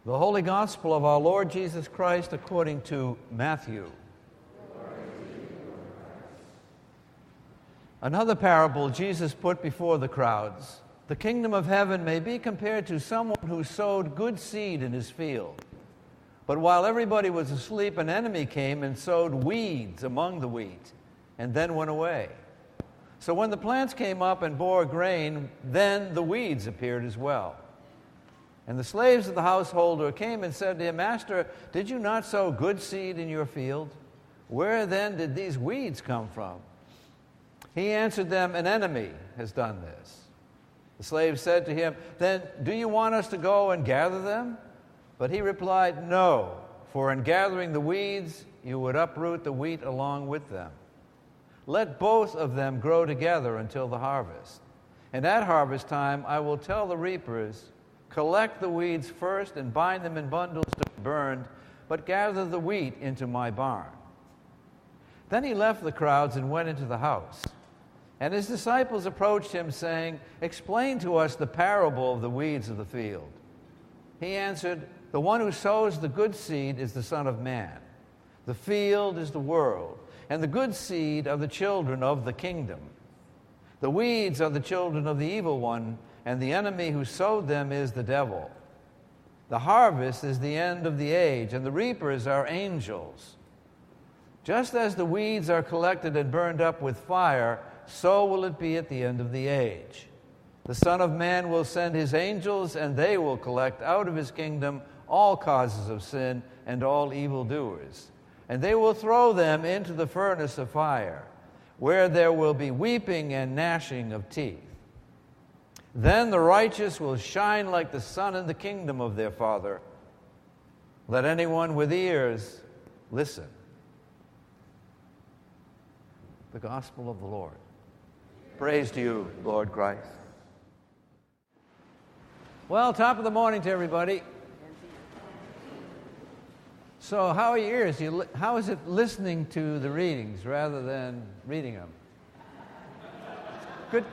The Holy Gospel of our Lord Jesus Christ according to Matthew. Another parable Jesus put before the crowds. The kingdom of heaven may be compared to someone who sowed good seed in his field. But while everybody was asleep, an enemy came and sowed weeds among the wheat, and then went away. So when the plants came up and bore grain, then the weeds appeared as well. And the slaves of the householder came and said to him, Master, did you not sow good seed in your field? Where then did these weeds come from? He answered them, An enemy has done this. The slaves said to him, Then do you want us to go and gather them? But he replied, No, for in gathering the weeds, you would uproot the wheat along with them. Let both of them grow together until the harvest. And at harvest time, I will tell the reapers, Collect the weeds first and bind them in bundles to be burned, but gather the wheat into my barn. Then he left the crowds and went into the house. And his disciples approached him, saying, Explain to us the parable of the weeds of the field. He answered, The one who sows the good seed is the Son of Man. The field is the world, and the good seed are the children of the kingdom. The weeds are the children of the evil one, and the enemy who sowed them is the devil. The harvest is the end of the age, and the reapers are angels. Just as the weeds are collected and burned up with fire, so will it be at the end of the age. The Son of Man will send his angels, and they will collect out of his kingdom all causes of sin and all evildoers. And they will throw them into the furnace of fire, where there will be weeping and gnashing of teeth. Then the righteous will shine like the sun in the kingdom of their Father. Let anyone with ears listen. The Gospel of the Lord. Praise to you, Lord Christ. Well, top of the morning to everybody. So how are your ears? How is it listening to the readings rather than reading them? Good.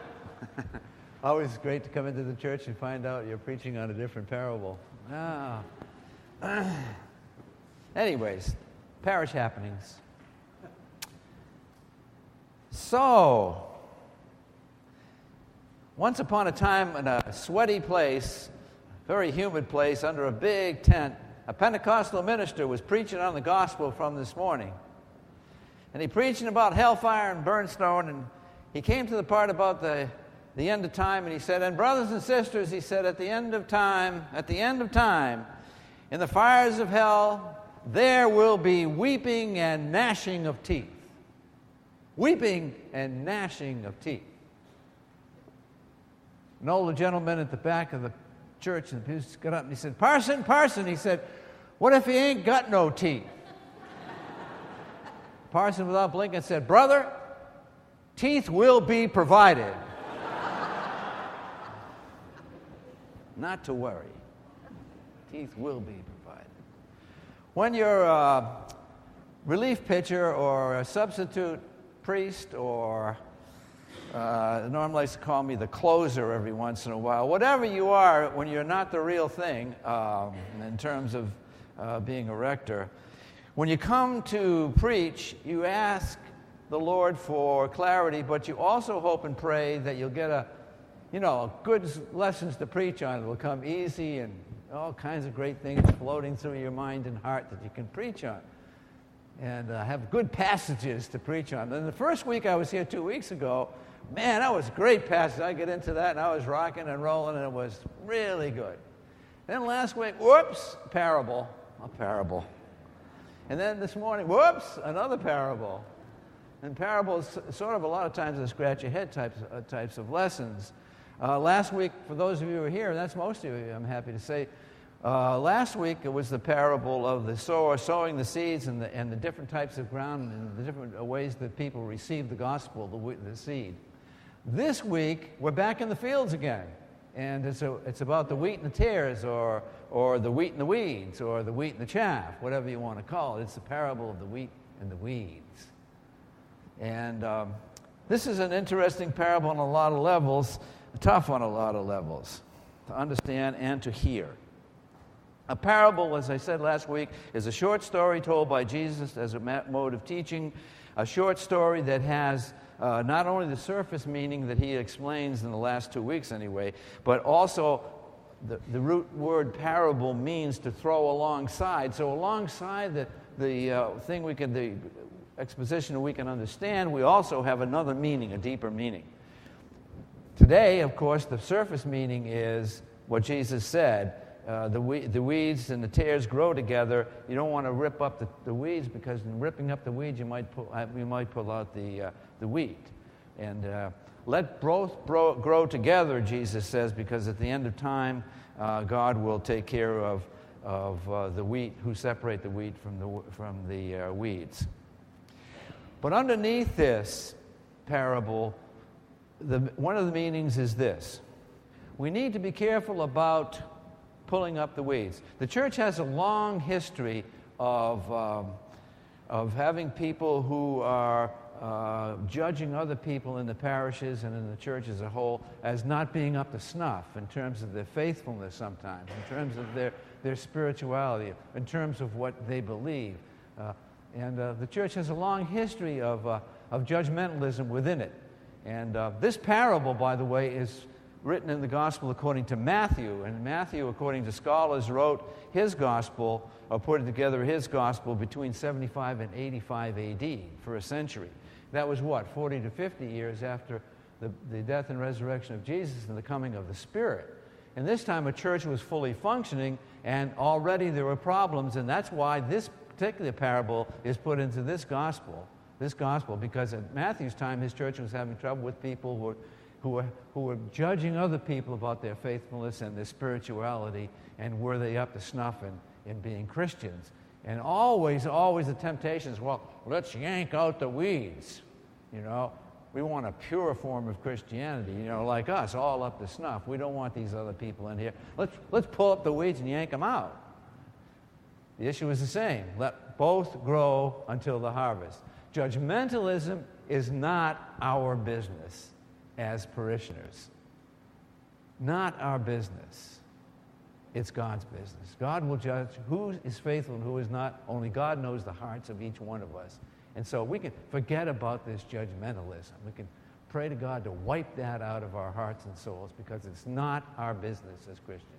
Always great to come into the church and find out you're preaching on a different parable. Anyways, parish happenings. So, once upon a time in a sweaty place, very humid place, under a big tent, a Pentecostal minister was preaching on the gospel from this morning. And he preaching about hellfire and brimstone, and he came to the part about the end of time, and he said, and brothers and sisters, he said, at the end of time, in the fires of hell, there will be weeping and gnashing of teeth. Weeping and gnashing of teeth. An older gentleman at the back of the church and the pews got up and he said, Parson, he said, what if he ain't got no teeth? Parson, without blinking, said, brother, teeth will be provided. Not to worry. Teeth will be provided. When you're a relief pitcher or a substitute priest or Norm likes to call me the closer every once in a while. Whatever you are, when you're not the real thing, in terms of being a rector, when you come to preach, you ask the Lord for clarity, but you also hope and pray that you'll get good lessons to preach on. It will come easy and all kinds of great things floating through your mind and heart that you can preach on. And have good passages to preach on. And the first week I was here 2 weeks ago, man, that was a great passage. I get into that, and I was rocking and rolling, and it was really good. Then last week, a parable. And then this morning, another parable. And parables, sort of a lot of times, are scratch your head types of lessons. Last week, for those of you who were here, and that's most of you, I'm happy to say, last week it was the parable of the sower sowing the seeds and the different types of ground and the different ways that people receive the gospel, the seed. This week we're back in the fields again, and it's about the wheat and the tares, or the wheat and the weeds, or the wheat and the chaff, whatever you want to call it. It's the parable of the wheat and the weeds. And this is an interesting parable on a lot of levels, tough on a lot of levels, to understand and to hear. A parable, as I said last week, is a short story told by Jesus as a mode of teaching, a short story that has not only the surface meaning that he explains in the last 2 weeks anyway, but also the root word parable means to throw alongside. So alongside the exposition we can understand, we also have another meaning, a deeper meaning. Today, of course, the surface meaning is what Jesus said. The weeds and the tares grow together. You don't want to rip up the weeds, because in ripping up the weeds, you might pull out the wheat. And let both grow together, Jesus says, because at the end of time, God will take care of the wheat, who separate the wheat from the weeds. But underneath this parable, one of the meanings is this: we need to be careful about pulling up the weeds. The church has a long history of having people who are judging other people in the parishes and in the church as a whole as not being up to snuff in terms of their faithfulness sometimes, in terms of their spirituality, in terms of what they believe. And the church has a long history of judgmentalism within it. And this parable, by the way, is written in the Gospel according to Matthew. And Matthew, according to scholars, wrote his Gospel, or put together his Gospel between 75 and 85 AD for a century. That was what, 40 to 50 years after the death and resurrection of Jesus and the coming of the Spirit. And this time a church was fully functioning, and already there were problems, and that's why this particular parable is put into this Gospel, because at Matthew's time his church was having trouble with people who were judging other people about their faithfulness and their spirituality, and were they up to snuff in being Christians. And always the temptation is, well, let's yank out the weeds. We want a pure form of Christianity, like us, all up to snuff. We don't want these other people in here. Let's pull up the weeds and yank them out. The issue is the same. Let both grow until the harvest. Judgmentalism is not our business as parishioners. Not our business. It's God's business. God will judge who is faithful and who is not. Only God knows the hearts of each one of us. And so we can forget about this judgmentalism. We can pray to God to wipe that out of our hearts and souls, because it's not our business as Christians.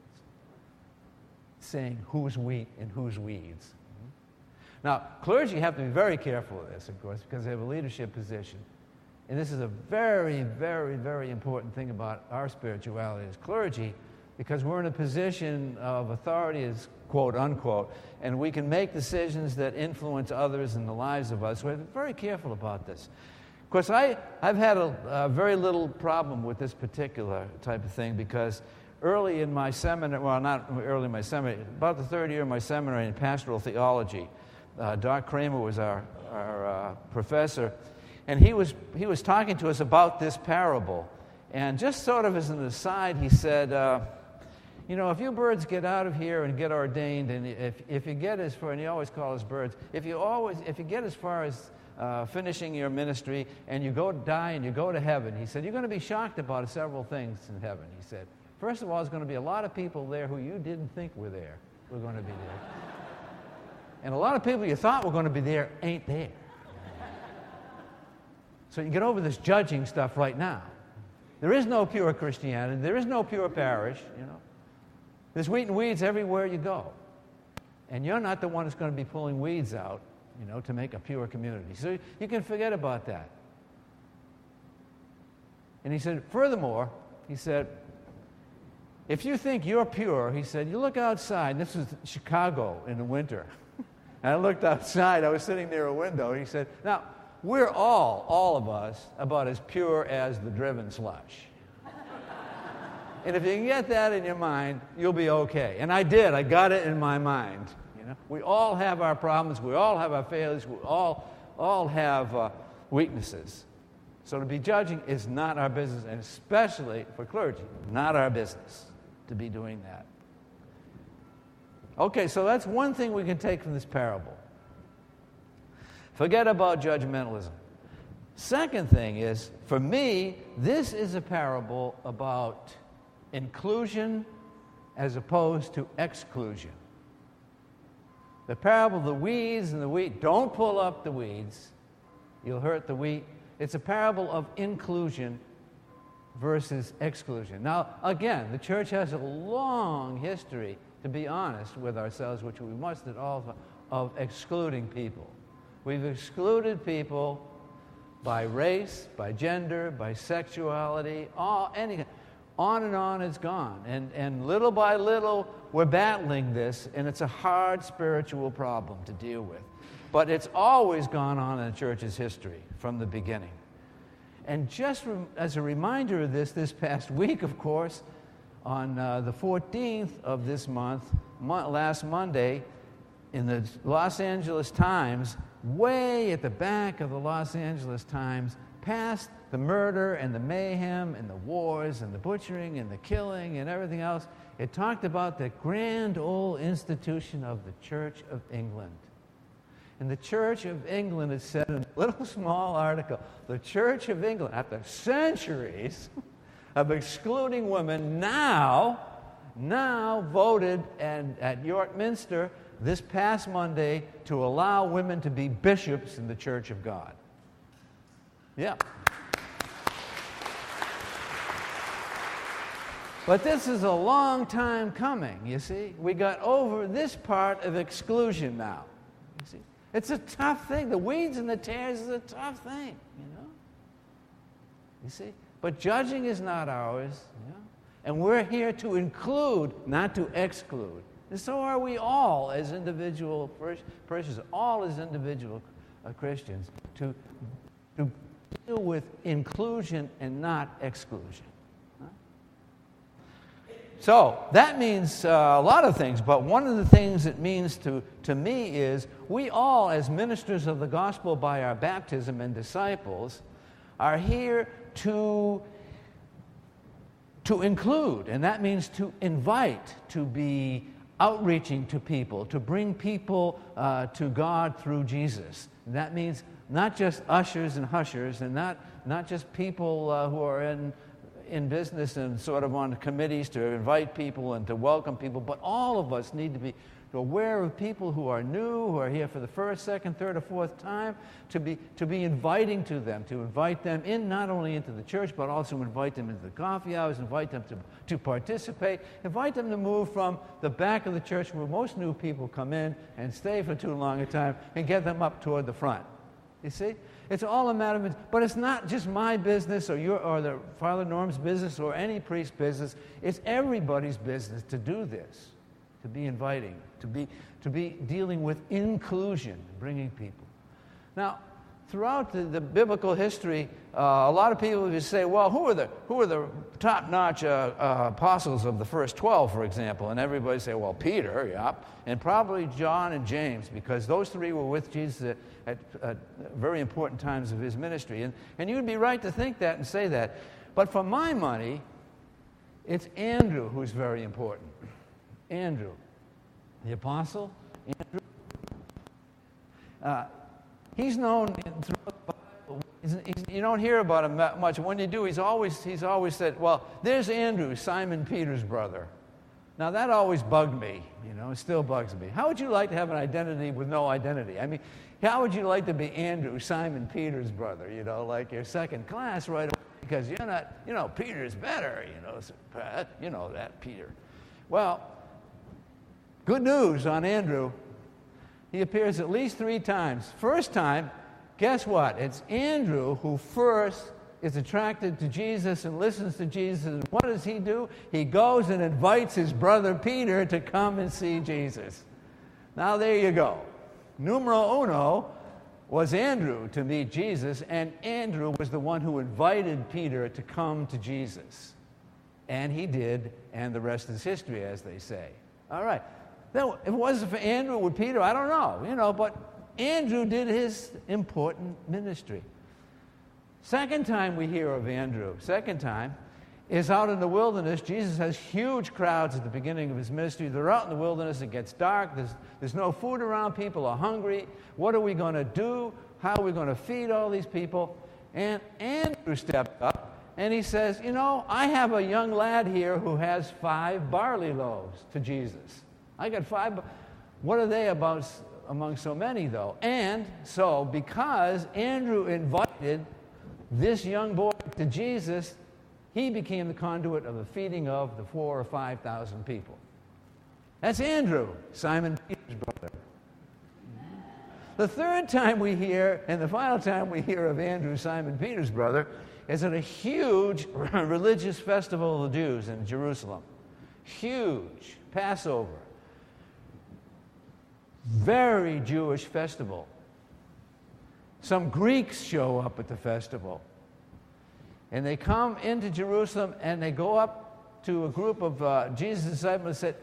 Saying who's wheat and who's weeds. Now, clergy have to be very careful of this, of course, because they have a leadership position. And this is a very, very, very important thing about our spirituality as clergy, because we're in a position of authority, as quote unquote, and we can make decisions that influence others in the lives of us. We have to be very careful about this. Of course, I've had a very little problem with this particular type of thing, because early in my seminary, well, not early in my seminary, about the third year of my seminary in pastoral theology, Doc Kramer was our professor, and he was talking to us about this parable. And just sort of as an aside, he said, if you birds get out of here and get ordained, and if you get as far, and he always calls us birds, if you get as far as finishing your ministry and you go to die and you go to heaven, he said, you're going to be shocked about several things in heaven. He said, first of all, there's going to be a lot of people there who you didn't think were there. We're going to be there. And a lot of people you thought were going to be there ain't there. So you can get over this judging stuff right now. There is no pure Christianity. There is no pure parish, There's wheat and weeds everywhere you go. And you're not the one that's going to be pulling weeds out, to make a pure community. So you can forget about that. And he said, furthermore, if you think you're pure, he said, you look outside. This was Chicago in the winter. And I looked outside. I was sitting near a window. He said, now, we're all of us, about as pure as the driven slush. And if you can get that in your mind, you'll be okay. And I did. I got it in my mind. We all have our problems. We all have our failures. We all have weaknesses. So to be judging is not our business, and especially for clergy, not our business to be doing that. Okay, so that's one thing we can take from this parable. Forget about judgmentalism. Second thing is, for me, this is a parable about inclusion as opposed to exclusion. The parable of the weeds and the wheat. Don't pull up the weeds. You'll hurt the wheat. It's a parable of inclusion versus exclusion. Now, again, the church has a long history, to be honest with ourselves, which we must at all, of excluding people. We've excluded people by race, by gender, by sexuality, anything. On and on it's gone. And little by little, we're battling this, and it's a hard spiritual problem to deal with. But it's always gone on in the church's history from the beginning. And just as a reminder of this past week, of course, on the 14th of this month, last Monday, in the Los Angeles Times, way at the back of the Los Angeles Times, past the murder and the mayhem and the wars and the butchering and the killing and everything else, it talked about the grand old institution of the Church of England. And the Church of England, it said in a little small article, the Church of England, after centuries of excluding women, now voted at York Minster this past Monday to allow women to be bishops in the Church of God. Yeah. But this is a long time coming, you see. We got over this part of exclusion now, you see. It's a tough thing. The weeds and the tares is a tough thing, you know. You see? But judging is not ours, you know. And we're here to include, not to exclude. And so are we all as individual Christians, all as individual Christians, to deal with inclusion and not exclusion. So that means a lot of things, but one of the things it means to me is we all, as ministers of the gospel by our baptism and disciples, are here to include, and that means to invite, to be outreaching to people, to bring people to God through Jesus. And that means not just ushers and hushers, and not just people who are in business and sort of on committees to invite people and to welcome people, but all of us need to be aware of people who are new, who are here for the first, second, third, or fourth time, to be inviting to them, to invite them in, not only into the church, but also invite them into the coffee hours, invite them to participate, invite them to move from the back of the church where most new people come in and stay for too long a time, and get them up toward the front. You see? It's all a matter of, but it's not just my business or the Father Norm's business or any priest's business. It's everybody's business to do this, to be inviting, to be dealing with inclusion, bringing people. Now, throughout the biblical history, a lot of people would say, well, who are the top-notch apostles of the first 12, for example? And everybody say, well, Peter, yep, and probably John and James, because those three were with Jesus at very important times of his ministry. And you'd be right to think that and say that. But for my money, it's Andrew who's very important. Andrew, the apostle, Andrew. He's known throughout the Bible. You don't hear about him much. When you do, he's always said, well, there's Andrew, Simon Peter's brother. Now, that always bugged me, you know, it still bugs me. How would you like to have an identity with no identity? I mean, how would you like to be Andrew, Simon Peter's brother, you know, like you're second class right away because you're not, you know, Peter's better, you know that, Peter. Well, good news on Andrew. He appears at least 3 times. First time, guess what? It's Andrew who first is attracted to Jesus and listens to Jesus. And what does he do? He goes and invites his brother Peter to come and see Jesus. Now there you go. Numero uno was Andrew to meet Jesus, and Andrew was the one who invited Peter to come to Jesus. And he did, and the rest is history, as they say. All right. Now, if it wasn't for Andrew with Peter, I don't know, you know, but Andrew did his important ministry. Second time we hear of Andrew, is out in the wilderness. Jesus has huge crowds at the beginning of his ministry. They're out in the wilderness. It gets dark. There's no food around. People are hungry. What are we going to do? How are we going to feed all these people? And Andrew stepped up, and he says, you know, I have a young lad here who has 5 barley loaves to Jesus. I got 5. What are they about among so many, though? And so, because Andrew invited this young boy to Jesus, he became the conduit of the feeding of the 4,000 or 5,000 people. That's Andrew, Simon Peter's brother. The third time we hear, and the final time we hear of Andrew, Simon Peter's brother, is at a huge religious festival of the Jews in Jerusalem. Huge Passover. Very Jewish festival. Some Greeks show up at the festival. And they come into Jerusalem and they go up to a group of Jesus' disciples and said,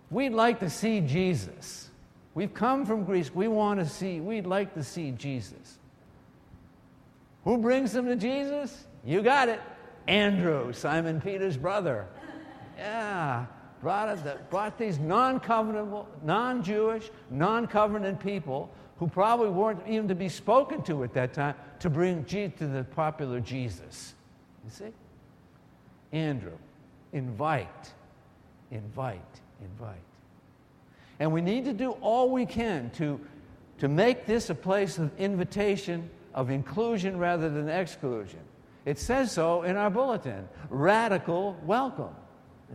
"We'd like to see Jesus. We've come from Greece. We'd like to see Jesus." Who brings them to Jesus? You got it. Andrew, Simon Peter's brother. Yeah. Brought these non-covenantal, non-Jewish, non-covenant people who probably weren't even to be spoken to at that time to bring to the popular Jesus. You see? Andrew, invite. And we need to do all we can to make this a place of invitation, of inclusion rather than exclusion. It says so in our bulletin. Radical welcome,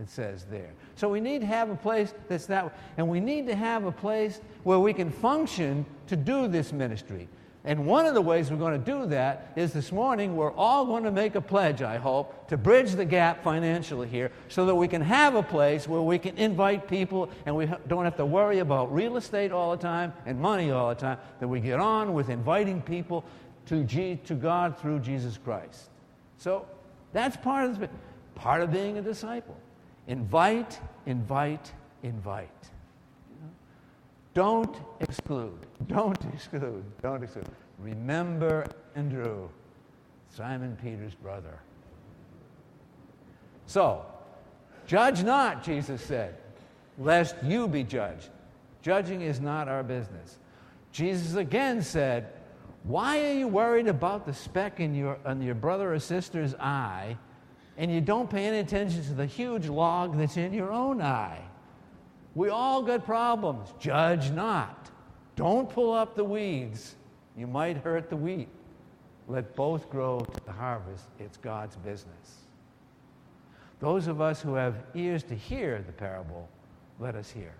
it says there. So we need to have a place that's that way. And we need to have a place where we can function to do this ministry. And one of the ways we're going to do that is this morning we're all going to make a pledge, I hope, to bridge the gap financially here so that we can have a place where we can invite people and we don't have to worry about real estate all the time and money all the time, that we get on with inviting people to God through Jesus Christ. So that's part of being a disciple. Invite. Don't exclude. Remember Andrew, Simon Peter's brother. So, judge not, Jesus said, lest you be judged. Judging is not our business. Jesus again said, why are you worried about the speck in your brother or sister's eye, and you don't pay any attention to the huge log that's in your own eye? We all got problems. Judge not. Don't pull up the weeds. You might hurt the wheat. Let both grow to the harvest. It's God's business. Those of us who have ears to hear the parable, let us hear.